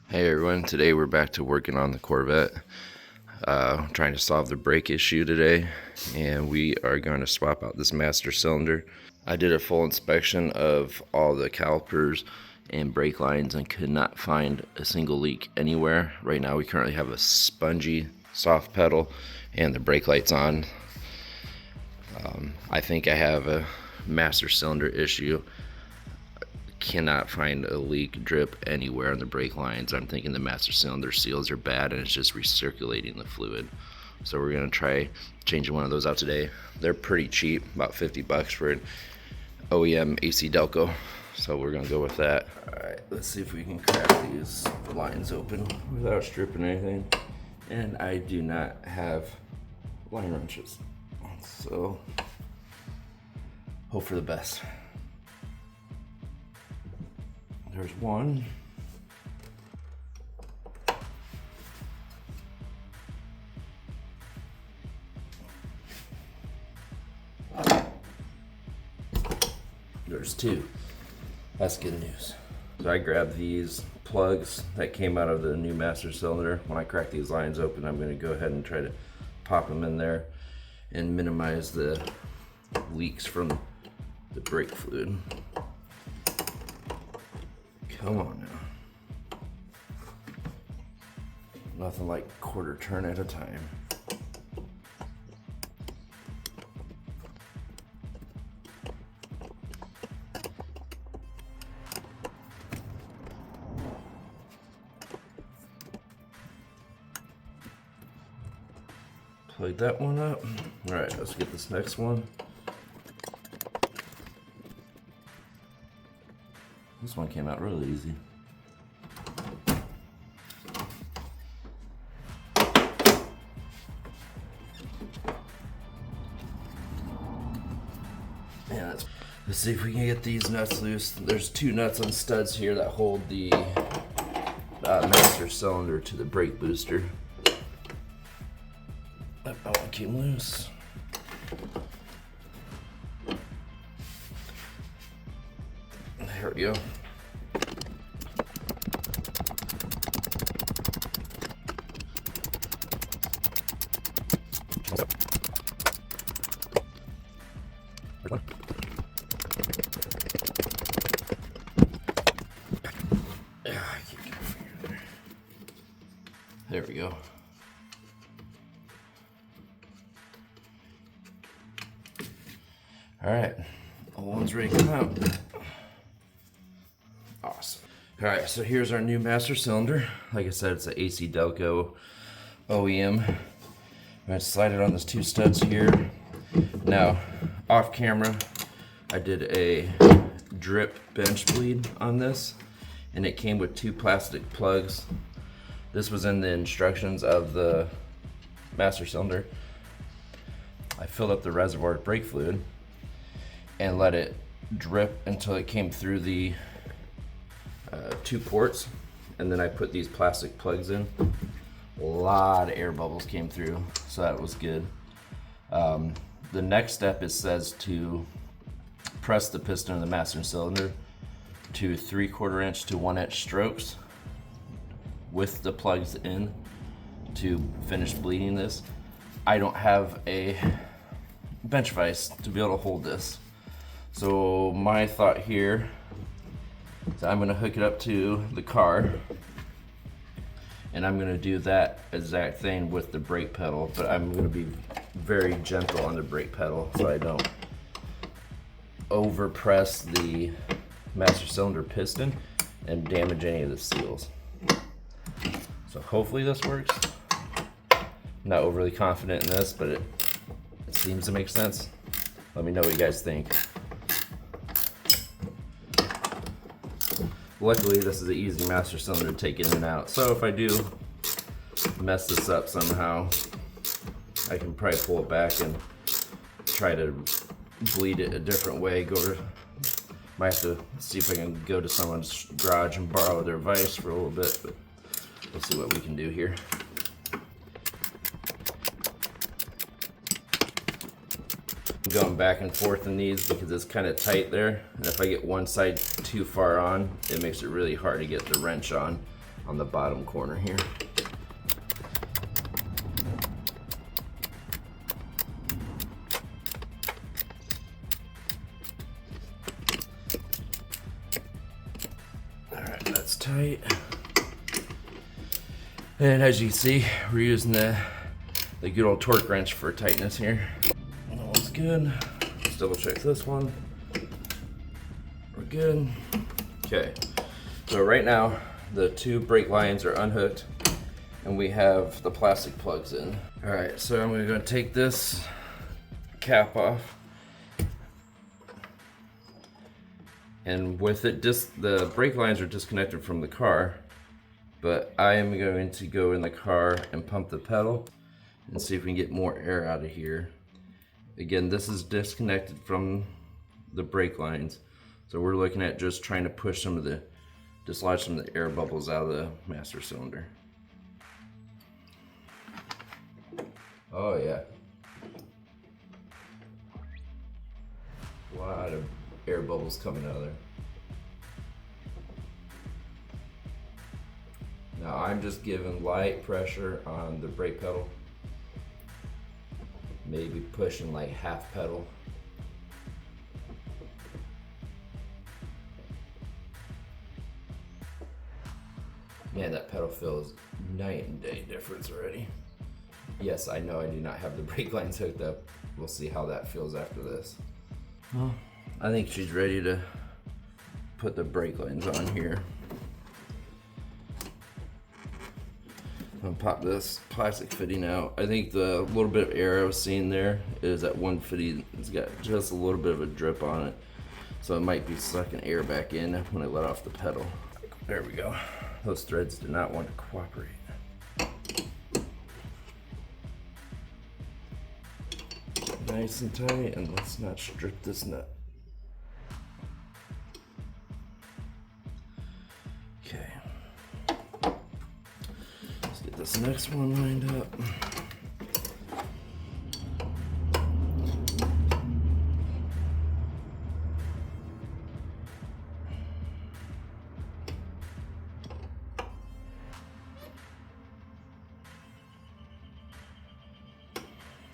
Hey everyone, today we're back to working on the Corvette, trying to solve the brake issue today, and we are going to swap out this master cylinder. I did a full inspection of all the calipers and brake lines and could not find a single leak anywhere. Right now we currently have a spongy soft pedal and the brake light's on. I think I have a master cylinder issue. Cannot find a leak drip anywhere on the brake lines. I'm thinking the master cylinder seals are bad and it's just recirculating the fluid. So we're gonna try changing one of those out today. They're pretty cheap, about 50 bucks for an OEM AC Delco. So we're gonna go with that. All right, let's see if we can crack these lines open without stripping anything. And I do not have line wrenches. So hope for the best. There's one. There's two. That's good news. So I grabbed these plugs that came out of the new master cylinder. When I crack these lines open, I'm going to go ahead and try to pop them in there and minimize the leaks from the brake fluid. Come on now. Nothing like quarter turn at a time. Plug that one up. All right, let's get this next one. This one came out really easy. Yeah, let's see if we can get these nuts loose. There's two nuts on studs here that hold the master cylinder to the brake booster. That one came loose. There we go. There we go. All right, all one's ready to come out. Awesome. All right, so here's our new master cylinder. Like I said, it's an AC Delco OEM. I'm gonna slide it on those two studs here. Now, off camera, I did a drip bench bleed on this, and it came with two plastic plugs. This was in the instructions of the master cylinder. I filled up the reservoir of brake fluid and let it drip until it came through the two ports, and then I put these plastic plugs in. A lot of air bubbles came through, so that was good. The next step, it says to press the piston of the master cylinder to 3/4 inch to 1 inch strokes with the plugs in to finish bleeding this. I don't have a bench vise to be able to hold this. So my thought here is I'm gonna hook it up to the car, and I'm gonna do that exact thing with the brake pedal, but I'm gonna be very gentle on the brake pedal so I don't over press the master cylinder piston and damage any of the seals. So hopefully this works. I'm not overly confident in this, but it seems to make sense. Let me know what you guys think. Luckily, this is an easy master cylinder to take in and out. So if I do mess this up somehow, I can probably pull it back and try to bleed it a different way. Might have to see if I can go to someone's garage and borrow their vise for a little bit, but we'll see what we can do here. I'm going back and forth in these because it's kind of tight there, and if I get one side too far on, it makes it really hard to get the wrench on on the bottom corner here. Alright, that's tight. And as you can see, we're using the good old torque wrench for tightness here. That one's good. Let's double check this one. We're good. Okay, so right now the two brake lines are unhooked and we have the plastic plugs in. All right, so I'm going to take this cap off, and with it, the brake lines are disconnected from the car, but I am going to go in the car and pump the pedal and see if we can get more air out of here. Again, this is disconnected from the brake lines, so we're looking at just trying to push dislodge some of the air bubbles out of the master cylinder. Oh yeah. A lot of air bubbles coming out of there. Now I'm just giving light pressure on the brake pedal. Maybe pushing like half pedal. Man, that pedal feels night and day difference already. Yes, I know I do not have the brake lines hooked up. We'll see how that feels after this. Well, I think she's ready to put the brake lines on here. I'll pop this plastic fitting out. I think the little bit of air I was seeing there is that one fitting. It's got just a little bit of a drip on it, so it might be sucking air back in when I let off the pedal. There we go. Those threads do not want to cooperate. Nice and tight, and let's not strip this nut. Okay. Let's get this next one lined up.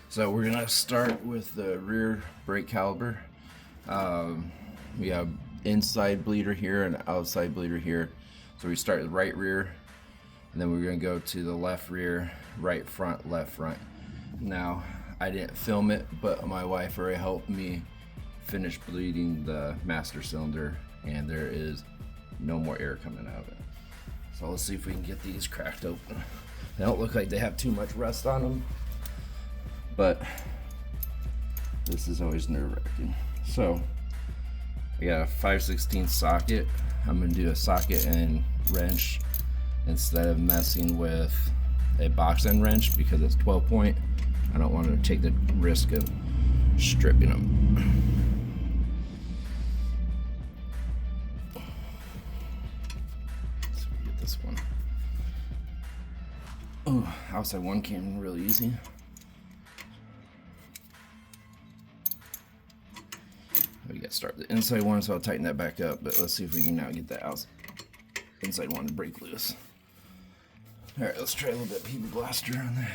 So we're gonna start with the rear brake caliper. We have inside bleeder here and outside bleeder here. So we start with right rear, and then we're gonna go to the left rear, right front, left front. Now, I didn't film it, but my wife already helped me finish bleeding the master cylinder, and there is no more air coming out of it. So let's see if we can get these cracked open. They don't look like they have too much rust on them, but this is always nerve-wracking. So I got a 5/16 socket. I'm gonna do a socket and wrench instead of messing with a box end wrench because it's 12 point. I don't want to take the risk of stripping them. So we get this one. Oh, outside one came really easy. We got to start the inside one, so I'll tighten that back up, but let's see if we can now get the inside one to break loose. All right, let's try a little bit of PB Blaster on there.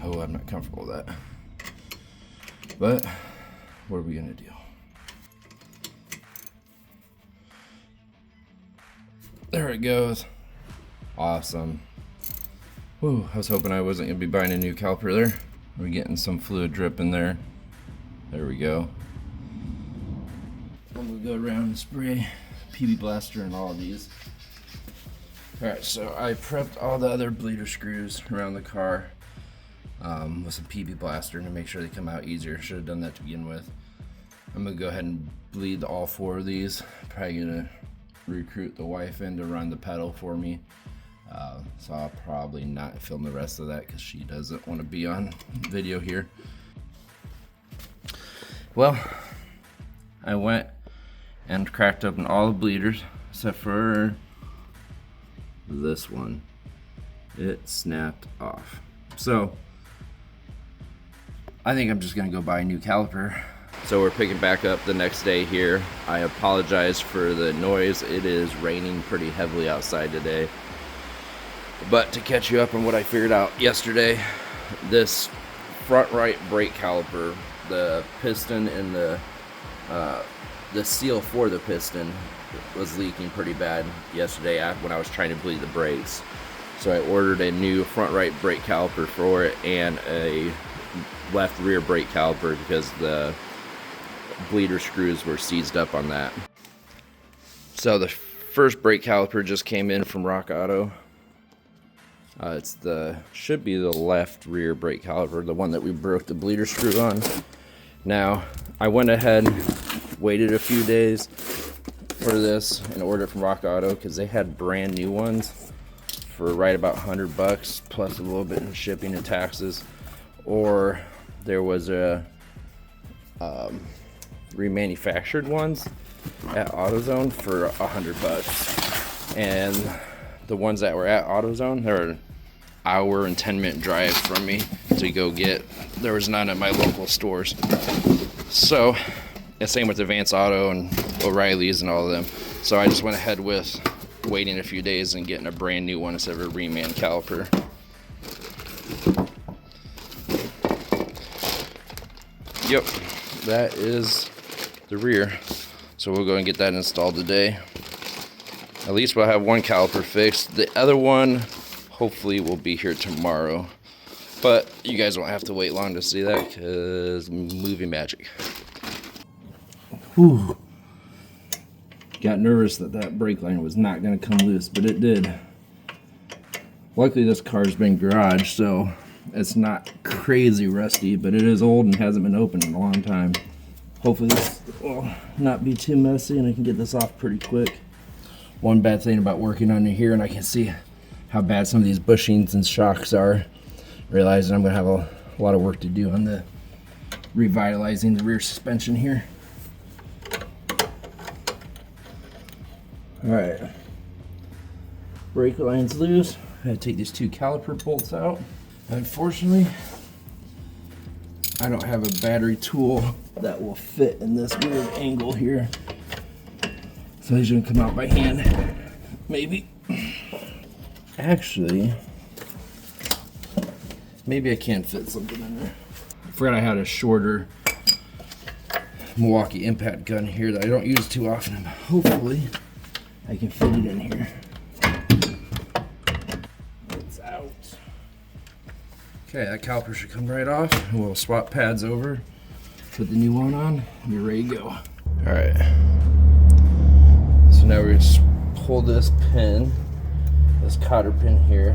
Oh, I'm not comfortable with that. But what are we gonna do? There it goes. Awesome. Whew, I was hoping I wasn't gonna be buying a new caliper there. We're getting some fluid drip in there. There we go. And we'll go around and spray PB Blaster in all of these. Alright, so I prepped all the other bleeder screws around the car with some PB Blaster to make sure they come out easier. Should have done that to begin with. I'm gonna go ahead and bleed all 4 of these. Probably gonna recruit the wife in to run the pedal for me. So I'll probably not film the rest of that because she doesn't want to be on video here. Well, I went and cracked open all the bleeders except for this one. It snapped off. So I think I'm just gonna go buy a new caliper. So we're picking back up the next day here. I apologize for the noise. It is raining pretty heavily outside today. But to catch you up on what I figured out yesterday, this front right brake caliper, the piston and the seal for the piston was leaking pretty bad yesterday when I was trying to bleed the brakes. So I ordered a new front right brake caliper for it and a left rear brake caliper because the bleeder screws were seized up on that. So the first brake caliper just came in from Rock Auto. Should be the left rear brake caliper, the one that we broke the bleeder screw on. Now, I went ahead, waited a few days for this and ordered it from Rock Auto because they had brand new ones for right about $100 plus a little bit in shipping and taxes. Or there was a remanufactured ones at AutoZone for $100. And the ones that were at AutoZone, they're an hour and 10-minute drive from me to go get. There was none at my local stores. So, and same with Advance Auto and O'Reilly's and all of them. So I just went ahead with waiting a few days and getting a brand new one instead of a reman caliper. Yep, that is the rear. So we'll go and get that installed today. At least we'll have one caliper fixed. The other one hopefully will be here tomorrow. But you guys won't have to wait long to see that because movie magic. Whew. Got nervous that brake line was not going to come loose, but it did. Luckily this car's been garaged, so it's not crazy rusty, but it is old and hasn't been opened in a long time. Hopefully this will not be too messy and I can get this off pretty quick. One bad thing about working on it here, and I can see how bad some of these bushings and shocks are, realizing I'm going to have a lot of work to do on the revitalizing the rear suspension here. Alright, brake line's loose. I had to take these two caliper bolts out. Unfortunately, I don't have a battery tool that will fit in this weird angle here. So these are gonna come out by hand. Maybe. Actually, maybe I can fit something in there. I forgot I had a shorter Milwaukee impact gun here that I don't use too often. Hopefully, I can fit it in here. It's out. Okay, that caliper should come right off. We'll swap pads over, put the new one on, and you're ready to go. All right. So now we're just pull this pin, this cotter pin here,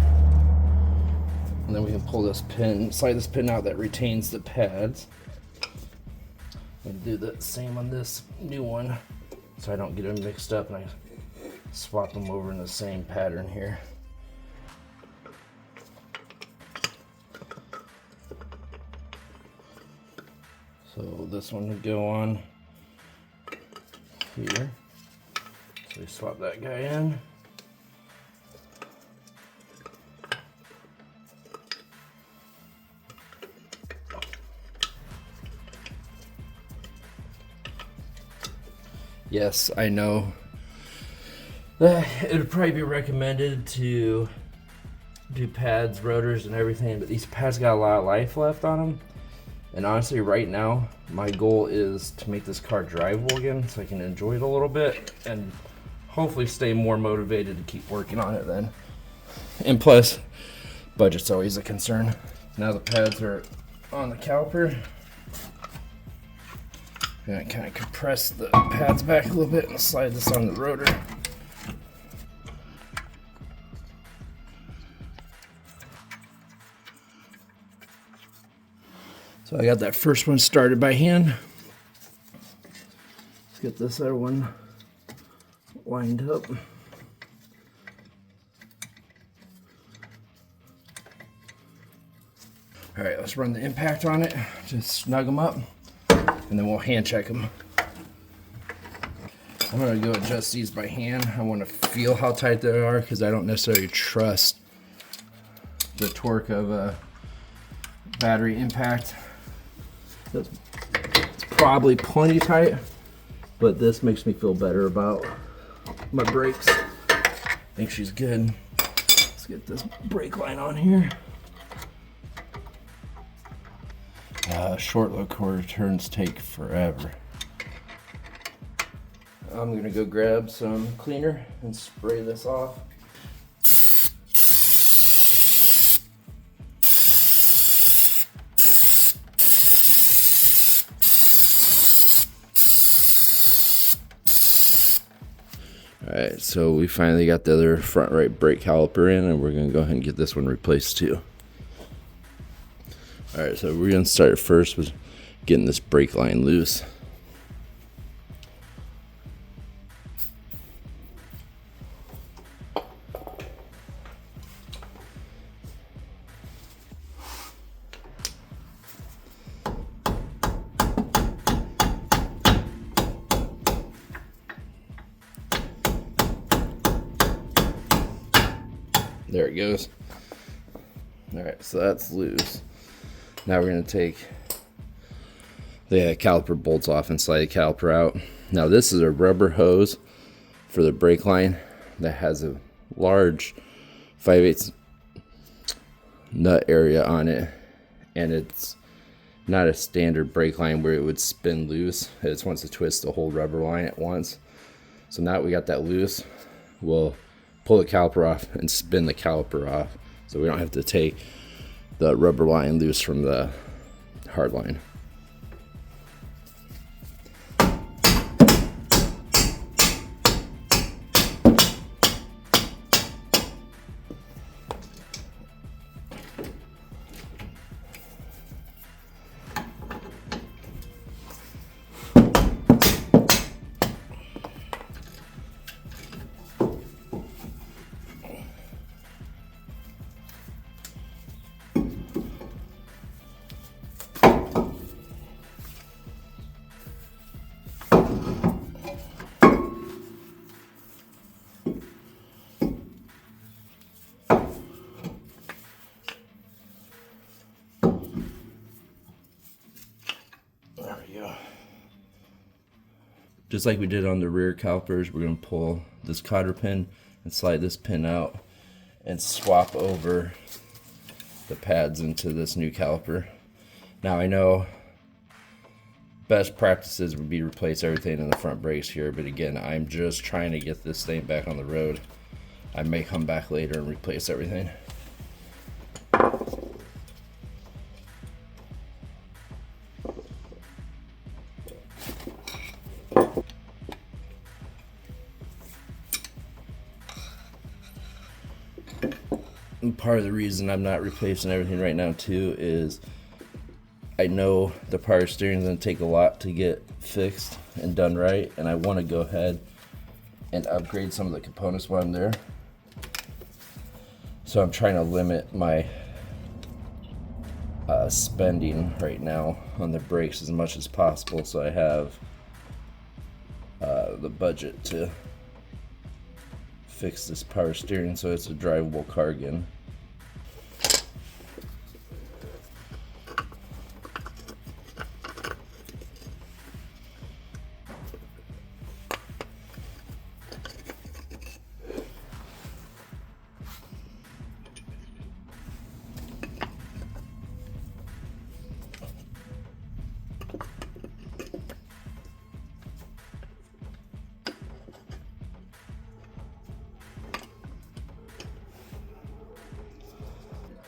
and then we can pull this pin, slide this pin out that retains the pads. And do the same on this new one, so I don't get them mixed up and I swap them over in the same pattern here. So this one would go on here. So we swap that guy in. Yes, I know that it would probably be recommended to do pads, rotors, and everything, but these pads got a lot of life left on them. And honestly, right now, my goal is to make this car drivable again so I can enjoy it a little bit and hopefully stay more motivated to keep working on it then. And plus, budget's always a concern. Now the pads are on the caliper. I'm gonna kind of compress the pads back a little bit and slide this on the rotor. So I got that first one started by hand. Let's get this other one lined up. All right, let's run the impact on it. Just snug them up, and then we'll hand check them. I'm gonna go adjust these by hand. I want to feel how tight they are because I don't necessarily trust the torque of a battery impact. That's probably plenty tight, but this makes me feel better about my brakes. I think she's good. Let's get this brake line on here. Short load quarter turns take forever. I'm gonna go grab some cleaner and spray this off. Alright, so we finally got the other front right brake caliper in, and we're gonna go ahead and get this one replaced too. Alright, so we're gonna start first with getting this brake line loose. There it goes. Alright, so that's loose. Now we're going to take the caliper bolts off and slide the caliper out. Now this is a rubber hose for the brake line that has a large 5/8 nut area on it, and it's not a standard brake line where it would spin loose. It just wants to twist the whole rubber line at once. So now that we got that loose, we'll pull the caliper off and spin the caliper off, so we don't have to take the rubber line loose from the hard line. Just like we did on the rear calipers, we're going to pull this cotter pin and slide this pin out and swap over the pads into this new caliper. Now I know best practices would be replace everything in the front brakes here, but again, I'm just trying to get this thing back on the road. I may come back later and replace everything. And part of the reason I'm not replacing everything right now too is I know the power steering is going to take a lot to get fixed and done right, and I want to go ahead and upgrade some of the components while I'm there. So I'm trying to limit my spending right now on the brakes as much as possible, so I have the budget to fix this power steering so it's a drivable car again.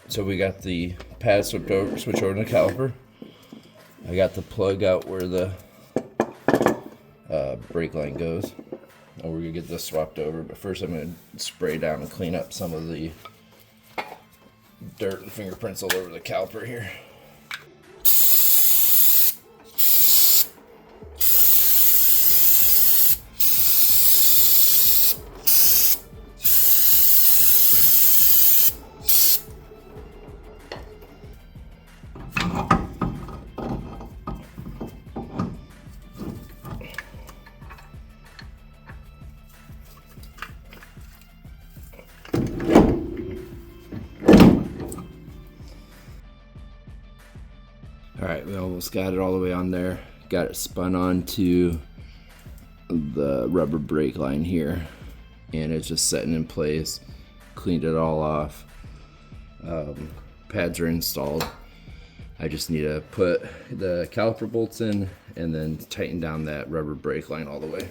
So we got the pad switch over to the caliper. I got the plug out where the brake line goes. And we're gonna get this swapped over, but first I'm gonna spray down and clean up some of the dirt and fingerprints all over the caliper here. Alright, we almost got it all the way on there. got it spun onto the rubber brake line here, and it's just setting in place. Cleaned it all off. Pads are installed. I just need to put the caliper bolts in and then tighten down that rubber brake line all the way.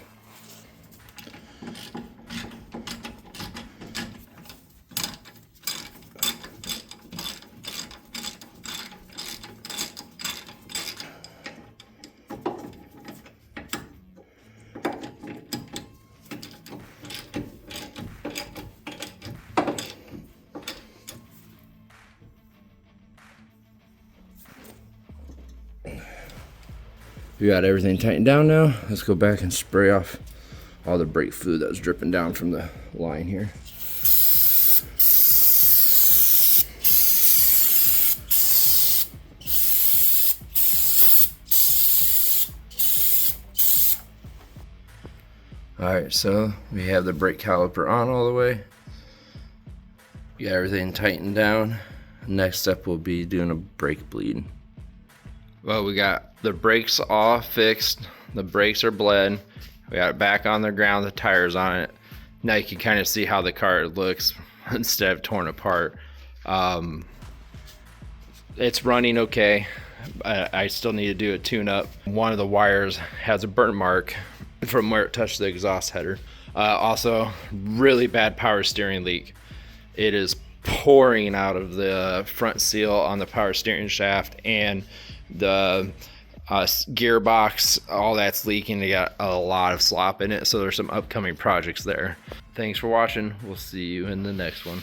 We got everything tightened down now. Let's go back and spray off all the brake fluid that was dripping down from the line here. Alright, so we have the brake caliper on all the way. We got everything tightened down. Next step will be doing a brake bleed. Well, we got the brakes all fixed. The brakes are bled. We got it back on the ground, the tires on it. Now you can kind of see how the car looks instead of torn apart. It's running okay. I still need to do a tune-up. One of the wires has a burn mark from where it touched the exhaust header. Also, really bad power steering leak. It is pouring out of the front seal on the power steering shaft, and the gearbox, all that's leaking. They got a lot of slop in it, so there's some upcoming projects there. Thanks for watching. We'll see you in the next one.